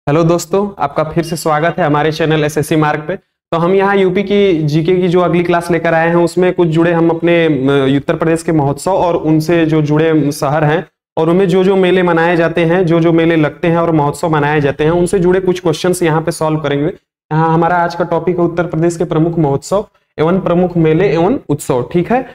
Hello दोस्तों, आपका फिर से स्वागत है हमारे चैनल एसएससी मार्क पे। तो हम यहाँ यूपी की जीके की जो अगली क्लास लेकर आए हैं उसमें कुछ जुड़े हम अपने उत्तर प्रदेश के महोत्सव और उनसे जो जुड़े शहर हैं और उनमें जो जो मेले मनाए जाते हैं, जो जो मेले लगते हैं और महोत्सव मनाए जाते हैं, उनसे जुड़े कुछ क्वेश्चंस यहाँ पे सॉल्व करेंगे। यहाँ हमारा आज का टॉपिक है उत्तर प्रदेश के प्रमुख महोत्सव एवं प्रमुख मेले एवं उत्सव। ठीक है,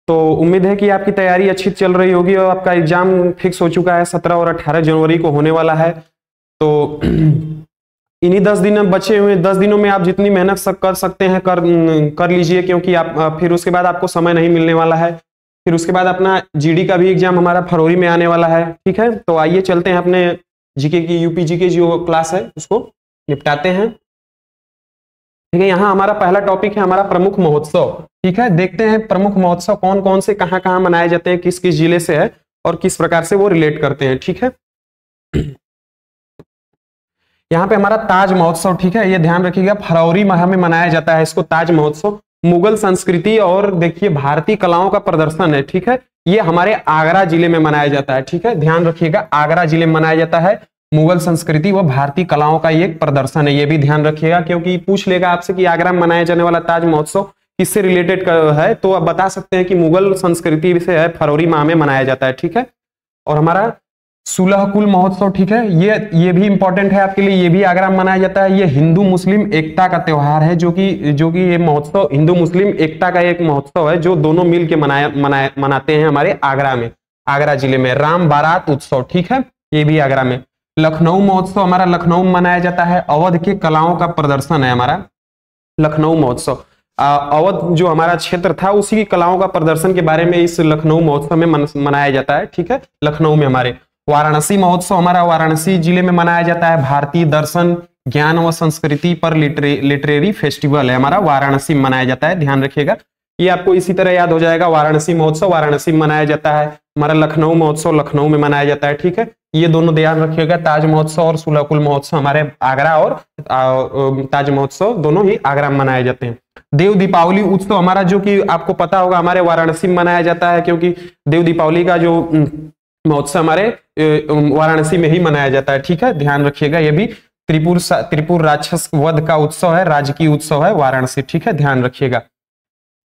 तो उम्मीद है कि आपकी तैयारी अच्छी चल रही होगी और आपका एग्जाम फिक्स हो चुका है, 17 और 18 जनवरी को होने वाला है। तो इन्हीं 10 दिन बचे हुए 10 दिनों में आप जितनी मेहनत कर सकते हैं कर लीजिए, क्योंकि आप फिर उसके बाद आपको समय नहीं मिलने वाला है। फिर उसके बाद अपना जीडी का भी एग्जाम हमारा फरवरी में आने वाला है। ठीक है, तो आइए चलते हैं अपने जीके की यूपी जीके जो क्लास है उसको निपटाते हैं। ठीक है, यहाँ हमारा पहला टॉपिक है हमारा प्रमुख महोत्सव। ठीक है, देखते हैं प्रमुख महोत्सव कौन कौन से कहाँ कहाँ मनाए जाते हैं, किस किस जिले से है और किस प्रकार से वो रिलेट करते हैं। ठीक है, यहाँ पे हमारा ताज महोत्सव। ठीक है, ये ध्यान रखिएगा, फरवरी माह में मनाया जाता है इसको ताज महोत्सव। मुगल संस्कृति और देखिए भारतीय कलाओं का प्रदर्शन है। ठीक है, ये हमारे आगरा जिले में मनाया जाता है। ठीक है, ध्यान रखिएगा, आगरा जिले में मनाया जाता है। मुगल संस्कृति व भारतीय कलाओं का ये एक प्रदर्शन है, ये भी ध्यान रखिएगा, क्योंकि पूछ लेगा आपसे कि आगरा में मनाया जाने वाला ताज महोत्सव किससे रिलेटेड है, तो आप बता सकते हैं कि मुगल संस्कृति से है, फरवरी माह में मनाया जाता है। ठीक है, और हमारा सुलहकुल महोत्सव। ठीक है, ये भी इंपॉर्टेंट है आपके लिए, ये भी आगरा में मनाया जाता है। ये हिंदू मुस्लिम एकता का त्योहार है, जो कि ये महोत्सव हिंदू मुस्लिम एकता का एक महोत्सव है जो दोनों मिल के मनाते हैं हमारे आगरा में, आगरा जिले में। राम बारात उत्सव। ठीक है, ये भी आगरा में। लखनऊ महोत्सव हमारा लखनऊ में मनाया जाता है। अवध के कलाओं का प्रदर्शन है हमारा लखनऊ महोत्सव। अवध जो हमारा क्षेत्र था उसी की कलाओं का प्रदर्शन के बारे में इस लखनऊ महोत्सव में मनाया जाता है। ठीक है, लखनऊ में। हमारे वाराणसी महोत्सव हमारा वाराणसी जिले में मनाया जाता है। भारतीय दर्शन ज्ञान व संस्कृति पर लिटरेरी फेस्टिवल है हमारा, वाराणसी में मनाया जाता है। ध्यान रखिएगा, ये आपको इसी तरह याद हो जाएगा। वाराणसी महोत्सव वाराणसी में मनाया जाता है। हमारा लखनऊ महोत्सव लखनऊ में मनाया जाता है। ठीक है, ये दोनों ध्यान रखिएगा, ताज महोत्सव और सुलहकुल महोत्सव हमारे आगरा और ताज महोत्सव दोनों ही आगरा में मनाए जाते हैं। देव दीपावली उत्सव हमारा, जो कि आपको पता होगा, हमारे वाराणसी में मनाया जाता है, क्योंकि देव दीपावली का जो महोत्सव हमारे वाराणसी में ही मनाया जाता है। ठीक है, ध्यान रखिएगा, ये भी त्रिपुर राक्षस वध का उत्सव है, राजकीय उत्सव है वाराणसी। ठीक है, ध्यान रखिएगा।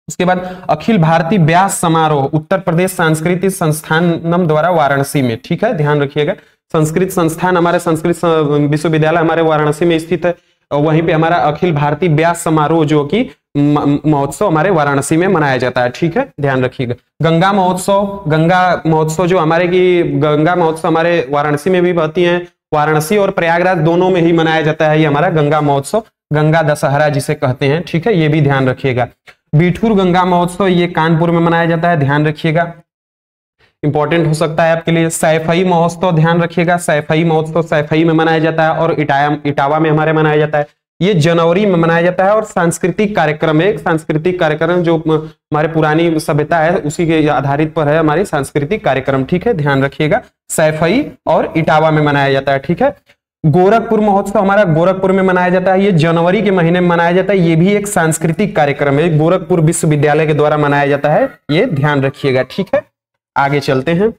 उसके बाद अखिल भारतीय व्यास समारोह उत्तर प्रदेश सांस्कृतिक संस्थानम द्वारा वाराणसी में। ठीक है, ध्यान रखिएगा, संस्कृत संस्थान हमारे संस्कृत विश्वविद्यालय हमारे वाराणसी में स्थित है। वहीं पे हमारा अखिल भारतीय व्यास समारोह जो कि महोत्सव हमारे वाराणसी में मनाया जाता है। ठीक है, ध्यान रखिएगा। गंगा महोत्सव जो हमारे की गंगा महोत्सव हमारे वाराणसी में भी बहती है। वाराणसी और प्रयागराज दोनों में ही मनाया जाता है ये हमारा गंगा महोत्सव, गंगा दशहरा जिसे कहते हैं। ठीक है, ये भी ध्यान रखिएगा। बिठूर गंगा महोत्सव ये कानपुर में मनाया जाता है, ध्यान रखिएगा, इंपॉर्टेंट हो सकता है आपके लिए। सैफई महोत्सव ध्यान रखिएगा, सैफई महोत्सव सैफई में मनाया जाता है और इटावा में हमारे मनाया जाता है। ये जनवरी में मनाया जाता है और सांस्कृतिक कार्यक्रम है, एक सांस्कृतिक कार्यक्रम जो हमारे पुरानी सभ्यता है उसी के आधारित पर है हमारे सांस्कृतिक कार्यक्रम। ठीक है, ध्यान रखिएगा, सैफई और इटावा में मनाया जाता है। ठीक है, गोरखपुर महोत्सव हमारा गोरखपुर में मनाया जाता है, ये जनवरी के महीने में मनाया जाता है। ये भी एक सांस्कृतिक कार्यक्रम है, गोरखपुर विश्वविद्यालय के द्वारा मनाया जाता है, ये ध्यान रखिएगा। ठीक है, आगे चलते हैं।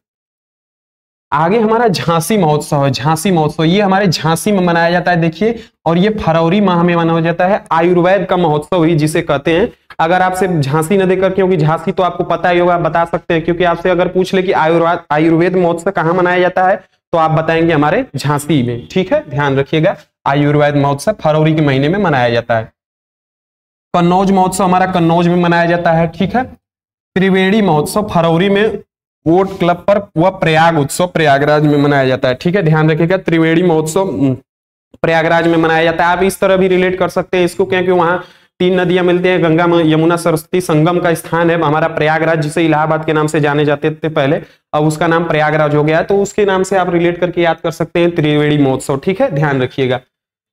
आगे हमारा झांसी महोत्सव है, झांसी महोत्सव ये हमारे झांसी में मनाया जाता है। देखिए, और ये फरवरी माह में मनाया जाता है। आयुर्वेद का महोत्सव ही जिसे कहते हैं। अगर आपसे झांसी न देकर, क्योंकि झांसी तो आपको पता ही होगा, बता सकते हैं, क्योंकि आपसे अगर पूछ ले कि आयुर्वेद महोत्सव कहाँ मनाया जाता है तो आप बताएंगे हमारे झांसी में। ठीक है, ध्यान रखिएगा, आयुर्वेद महोत्सव फरवरी के महीने में मनाया जाता है। कन्नौज महोत्सव हमारा कन्नौज में मनाया जाता है। ठीक है, त्रिवेणी महोत्सव फरवरी में वोट क्लब पर वह प्रयाग उत्सव प्रयागराज में मनाया जाता है। ठीक है, ध्यान रखिएगा, त्रिवेणी महोत्सव प्रयागराज में मनाया जाता है। आप इस तरह भी रिलेट कर सकते हैं इसको, क्योंकि वहां 3 नदियां मिलती हैं, गंगा यमुना सरस्वती संगम का स्थान है हमारा प्रयागराज, जिसे इलाहाबाद के नाम से जाने जाते थे पहले, अब उसका नाम प्रयागराज हो गया है, तो उसके नाम से आप रिलेट करके याद कर सकते हैं त्रिवेणी महोत्सव। ठीक है, ध्यान रखिएगा।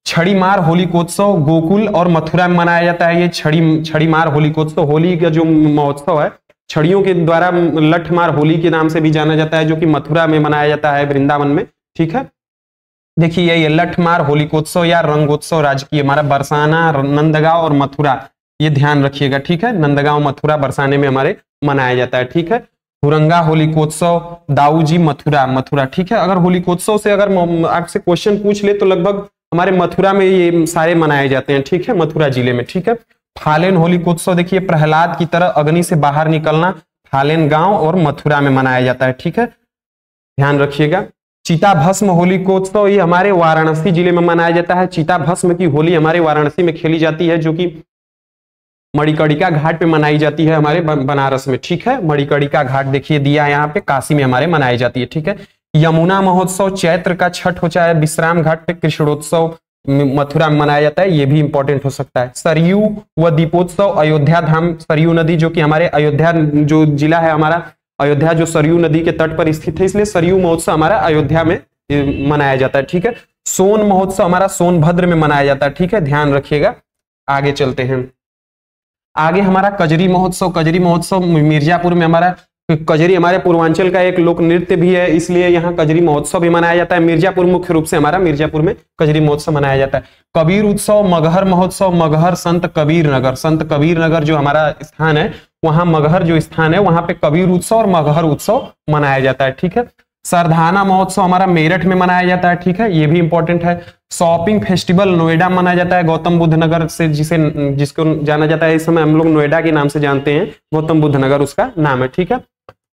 छड़ीमार होलिकोत्सव गोकुल और मथुरा में मनाया जाता है। ये छड़ीमार होलिकोत्सव, होली का जो महोत्सव है, छड़ियों के द्वारा लठमार होली के नाम से भी जाना जाता है, जो कि मथुरा में मनाया जाता है, वृंदावन में। ठीक है, देखिए ये लठमार होलिकोत्सव या रंगोत्सव राजकीय हमारा बरसाना, नंदगांव और मथुरा, ये ध्यान रखिएगा। ठीक है, नंदगांव मथुरा बरसाने में हमारे मनाया जाता है। ठीक है, हुरंगा होलिकोत्सव, दाऊजी मथुरा, ठीक है। अगर होलिकोत्सव से अगर आपसे क्वेश्चन पूछ ले तो लगभग हमारे मथुरा में ये सारे मनाए जाते हैं, ठीक है, मथुरा जिले में, ठीक है। फालेन होलिकोत्सव देखिए प्रहलाद की तरह अग्नि से बाहर निकलना, फालेन गांव और मथुरा में मनाया जाता है, ठीक है, ध्यान रखिएगा। चिता भस्म होलिकोत्सव ये हमारे वाराणसी जिले में मनाया जाता है। चिता भस्म की होली हमारे वाराणसी में खेली जाती है, जो कि मणिकर्णिका घाट पे मनाई जाती है हमारे बनारस में, ठीक है। मणिकर्णिका घाट देखिए दिया यहाँ पे, काशी में हमारे मनाई जाती है, ठीक है। यमुना महोत्सव चैत्र का छठ हो चाहे विश्राम घाट पे कृष्णोत्सव मथुरा में मनाया जाता है, ये भी इंपॉर्टेंट हो सकता है। सरयू व दीपोत्सव अयोध्या धाम, सरयू नदी जो कि हमारे अयोध्या जो जिला है हमारा अयोध्या, जो सरयू नदी के तट पर स्थित है, इसलिए सरयू महोत्सव हमारा अयोध्या में मनाया जाता है, ठीक है। सोन महोत्सव हमारा सोनभद्र में मनाया जाता है, ठीक है, ध्यान रखिएगा। आगे चलते हैं, आगे हमारा कजरी महोत्सव, कजरी महोत्सव मिर्जापुर में हमारा, कजरी हमारे पूर्वांचल का एक लोक नृत्य भी है, इसलिए यहाँ कजरी महोत्सव भी मनाया जाता है। मिर्जापुर मुख्य रूप से हमारा मिर्जापुर में कजरी महोत्सव मनाया जाता है। कबीर उत्सव मगहर महोत्सव, मगहर संत कबीर नगर, संत कबीर नगर जो हमारा स्थान है वहां मगहर जो स्थान है वहां पे कबीर उत्सव और मगहर उत्सव मनाया जाता है, ठीक है। सरधाना महोत्सव हमारा मेरठ में मनाया जाता है, ठीक है, ये भी इंपॉर्टेंट है। शॉपिंग फेस्टिवल नोएडा में मनाया जाता है, गौतम बुद्ध नगर से जिसको जाना जाता है इस समय हम लोग नोएडा के नाम से जानते हैं, गौतम बुद्ध नगर उसका नाम है, ठीक है।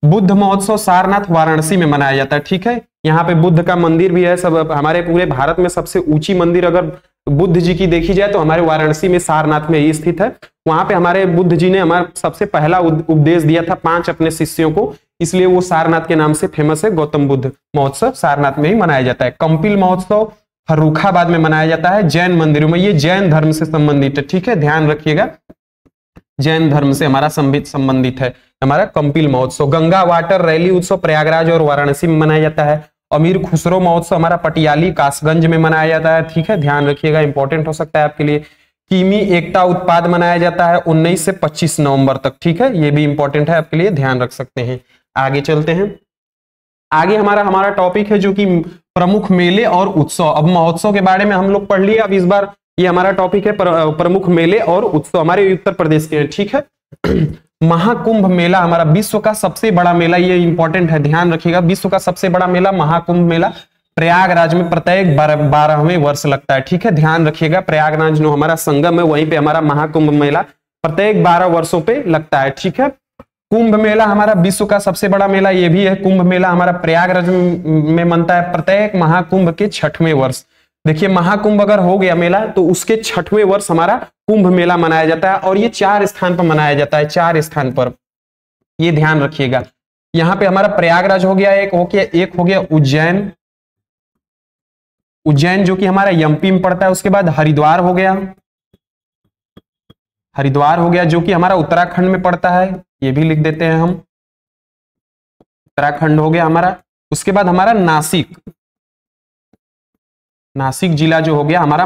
बुद्ध महोत्सव सारनाथ वाराणसी में मनाया जाता है, ठीक है। यहाँ पे बुद्ध का मंदिर भी है, सब हमारे पूरे भारत में सबसे ऊंची मंदिर अगर बुद्ध जी की देखी जाए तो हमारे वाराणसी में सारनाथ में ही स्थित है। वहां पे हमारे बुद्ध जी ने हमारा सबसे पहला उपदेश दिया था 5 अपने शिष्यों को, इसलिए वो सारनाथ के नाम से फेमस है। गौतम बुद्ध महोत्सव सारनाथ में ही मनाया जाता है। कंपिल महोत्सव फर्रुखाबाद में मनाया जाता है, जैन मंदिरों में, ये जैन धर्म से संबंधित है, ठीक है, ध्यान रखिएगा, जैन धर्म से हमारा संबंधित है हमारा कंपिल महोत्सव। गंगा वाटर रैली उत्सव प्रयागराज और वाराणसी में मनाया जाता है। अमीर खुसरो महोत्सव हमारा पटियाली कासगंज में मनाया जाता है, ठीक है, ध्यान रखिएगा, इंपॉर्टेंट हो सकता है आपके लिए। कीमी एकता उत्पाद मनाया जाता है 19 से 25 नवंबर तक, ठीक है, ये भी इंपॉर्टेंट है आपके लिए, ध्यान रख सकते हैं। आगे चलते हैं, आगे हमारा टॉपिक है जो कि प्रमुख मेले और उत्सव। अब महोत्सव के बारे में हम लोग पढ़ लिए, अब इस बार ये हमारा टॉपिक है प्रमुख मेले और उत्सव हमारे उत्तर प्रदेश के, ठीक है। महाकुंभ मेला हमारा विश्व का सबसे बड़ा मेला, ये इंपॉर्टेंट है, ध्यान रखिएगा, विश्व का सबसे बड़ा मेला महाकुंभ मेला प्रयागराज में प्रत्येक 12वें वर्ष लगता है, ठीक है, ध्यान रखिएगा। प्रयागराज जो हमारा संगम है वहीं पे हमारा महाकुंभ मेला प्रत्येक 12 वर्षों पे लगता है, ठीक है। कुंभ मेला हमारा विश्व का सबसे बड़ा मेला ये भी है। कुंभ मेला हमारा प्रयागराज में मनता है प्रत्येक महाकुंभ के 6वें वर्ष। देखिए महाकुंभ अगर हो गया मेला तो उसके 6वें वर्ष हमारा कुंभ मेला मनाया जाता है, और ये 4 स्थान पर मनाया जाता है, 4 स्थान पर, ये ध्यान रखिएगा। यहाँ पे हमारा प्रयागराज हो गया, एक हो गया उज्जैन, उज्जैन जो कि हमारा एमपी में पड़ता है। उसके बाद हरिद्वार हो गया, हरिद्वार हो गया जो कि हमारा उत्तराखंड में पड़ता है, ये भी लिख देते हैं हम, उत्तराखंड हो गया हमारा। उसके बाद हमारा नासिक, नासिक जिला जो हो गया हमारा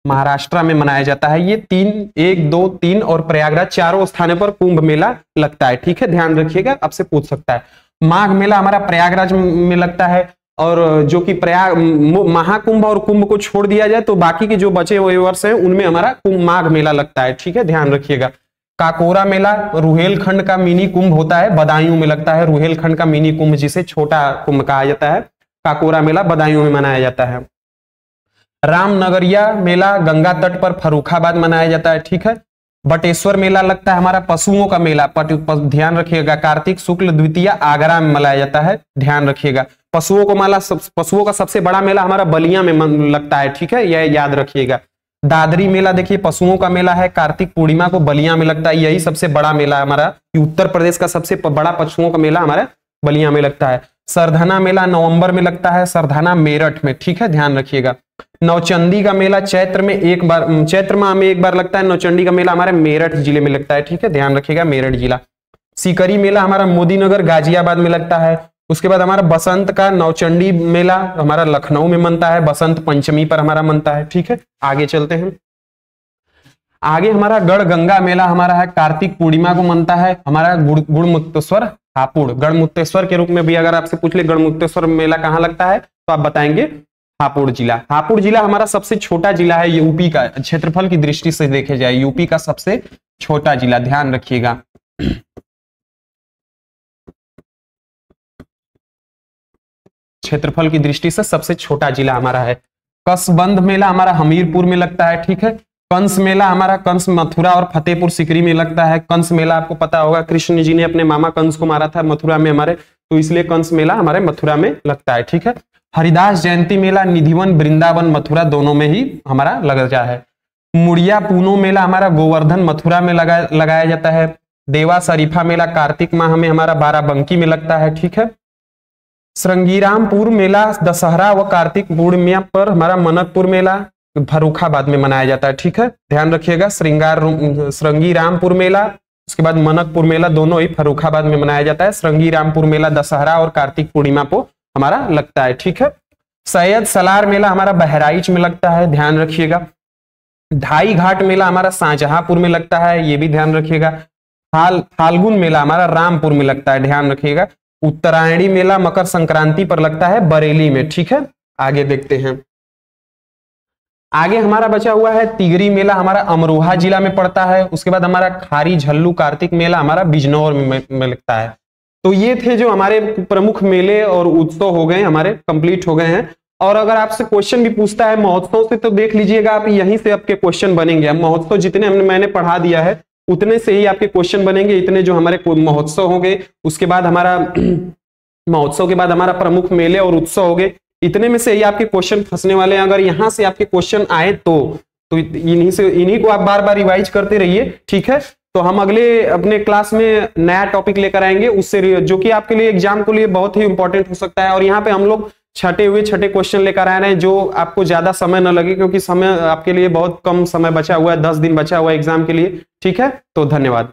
महाराष्ट्र में मनाया जाता है। ये 1, 2, 3 और प्रयागराज चारों स्थानों पर कुंभ मेला लगता है, ठीक है, ध्यान रखिएगा, आपसे पूछ सकता है। माघ मेला हमारा प्रयागराज में लगता है, और जो कि महाकुंभ और कुंभ को छोड़ दिया जाए तो बाकी के जो बचे हुए वर्ष हैं उनमें हमारा माघ मेला लगता है, ठीक है, ध्यान रखिएगा। काकोरा मेला रुहेलखंड का मिनी कुंभ होता है, बदायूं में लगता है, रुहेलखंड का मिनी कुंभ जिसे छोटा कुंभ कहा जाता है, काकोरा मेला बदायूं में मनाया जाता है। रामनगरिया मेला गंगा तट पर फर्रुखाबाद मनाया जाता है, ठीक है। बटेश्वर मेला लगता है हमारा पशुओं का मेला, ध्यान रखिएगा, कार्तिक शुक्ल द्वितीया आगरा में मनाया जाता है, ध्यान रखिएगा। पशुओं का सबसे बड़ा मेला हमारा बलिया में लगता है, ठीक है, यह याद रखिएगा। दादरी मेला देखिए पशुओं का मेला है, कार्तिक पूर्णिमा को बलिया में लगता है, यही सबसे बड़ा मेला हमारा, उत्तर प्रदेश का सबसे बड़ा पशुओं का मेला हमारा बलिया में लगता है। सरधाना मेला नवंबर में लगता है, सरधाना मेरठ में, ठीक है, ध्यान रखिएगा। नौचंडी का मेला चैत्र माह में एक बार लगता है, नौचंडी का मेला हमारे मेरठ जिले में लगता है, ठीक है, ध्यान रखिएगा, मेरठ जिला। सीकरी मेला हमारा मोदीनगर गाजियाबाद में लगता है। उसके बाद हमारा बसंत का नौचंडी मेला हमारा लखनऊ में मनता है, बसंत पंचमी पर हमारा मनता है, ठीक है। आगे चलते हैं, आगे हमारा गढ़गंगा मेला हमारा है, कार्तिक पूर्णिमा को मनता है, हमारा गुड़मुक्तेश्वर हापुड़, गढ़मुक्तेश्वर के रूप में भी अगर आपसे पूछ ले गढ़मुक्तेश्वर मेला कहाँ लगता है तो आप बताएंगे हापुड़ जिला। हापुड़ जिला हमारा सबसे छोटा जिला है यूपी का, क्षेत्रफल की दृष्टि से देखे जाए यूपी का सबसे छोटा जिला, ध्यान रखिएगा। क्षेत्रफल की दृष्टि से सबसे छोटा जिला हमारा है। कसबंद मेला हमारा हमीरपुर में लगता है, ठीक है। कंस मेला हमारा कंस मथुरा और फतेहपुर सीकरी में लगता है। कंस मेला आपको पता होगा, कृष्ण जी ने अपने मामा कंस को मारा था मथुरा में हमारे, तो इसलिए कंस मेला हमारे मथुरा में लगता है, ठीक है। हरिदास जयंती मेला निधिवन वृंदावन मथुरा दोनों में ही हमारा लगा है। मुड़िया पूनो मेला हमारा गोवर्धन मथुरा में लगाया जाता है। देवा शरीफा मेला कार्तिक माह में हमारा बाराबंकी में लगता है, ठीक है। श्रृंगीरामपुर मेला दशहरा व कार्तिक पूर्णिमा पर हमारा मनकपुर मेला फर्रुखाबाद में मनाया जाता है, ठीक है। ध्यान रखिएगा, श्रृंगीरामपुर मेला उसके बाद मनकपुर मेला दोनों ही फर्रुखाबाद में मनाया जाता है। श्रृंगीरामपुर मेला दशहरा और कार्तिक पूर्णिमा को हमारा लगता है, ठीक है। सैयद सलार मेला हमारा बहराइच में लगता है, ध्यान रखिएगा। ढाई घाट मेला हमारा शाहजहांपुर में लगता है, ये भी ध्यान रखिएगा। फाल्गुन मेला हमारा रामपुर में लगता है, ध्यान रखिएगा। उत्तरायणी मेला मकर संक्रांति पर लगता है बरेली में, ठीक है। आगे देखते हैं, आगे हमारा बचा हुआ है तिगरी मेला हमारा अमरोहा जिला में पड़ता है। उसके बाद हमारा खारी झल्लू कार्तिक मेला हमारा बिजनौर में लगता है। तो ये थे जो हमारे प्रमुख मेले और उत्सव हो गए, हमारे कंप्लीट हो गए हैं। और अगर आपसे क्वेश्चन भी पूछता है महोत्सव से, तो देख लीजिएगा आप, यहीं से आपके क्वेश्चन बनेंगे। महोत्सव जितने मैंने पढ़ा दिया है उतने से ही आपके क्वेश्चन बनेंगे। इतने जो हमारे महोत्सव हो गए, उसके बाद हमारा महोत्सव के बाद हमारा प्रमुख मेले और उत्सव हो गए, इतने में से ही आपके क्वेश्चन फंसने वाले हैं। अगर यहाँ से आपके क्वेश्चन आए तो इन्हीं को आप बार बार रिवाइज करते रहिए, ठीक है। तो हम अगले अपने क्लास में नया टॉपिक लेकर आएंगे, उससे जो कि आपके लिए एग्जाम के लिए बहुत ही इंपॉर्टेंट हो सकता है। और यहाँ पे हम लोग छठे क्वेश्चन लेकर आ रहे हैं, जो आपको ज्यादा समय न लगे, क्योंकि समय आपके लिए बहुत कम समय बचा हुआ है, 10 दिन बचा हुआ है एग्जाम के लिए, ठीक है। तो धन्यवाद।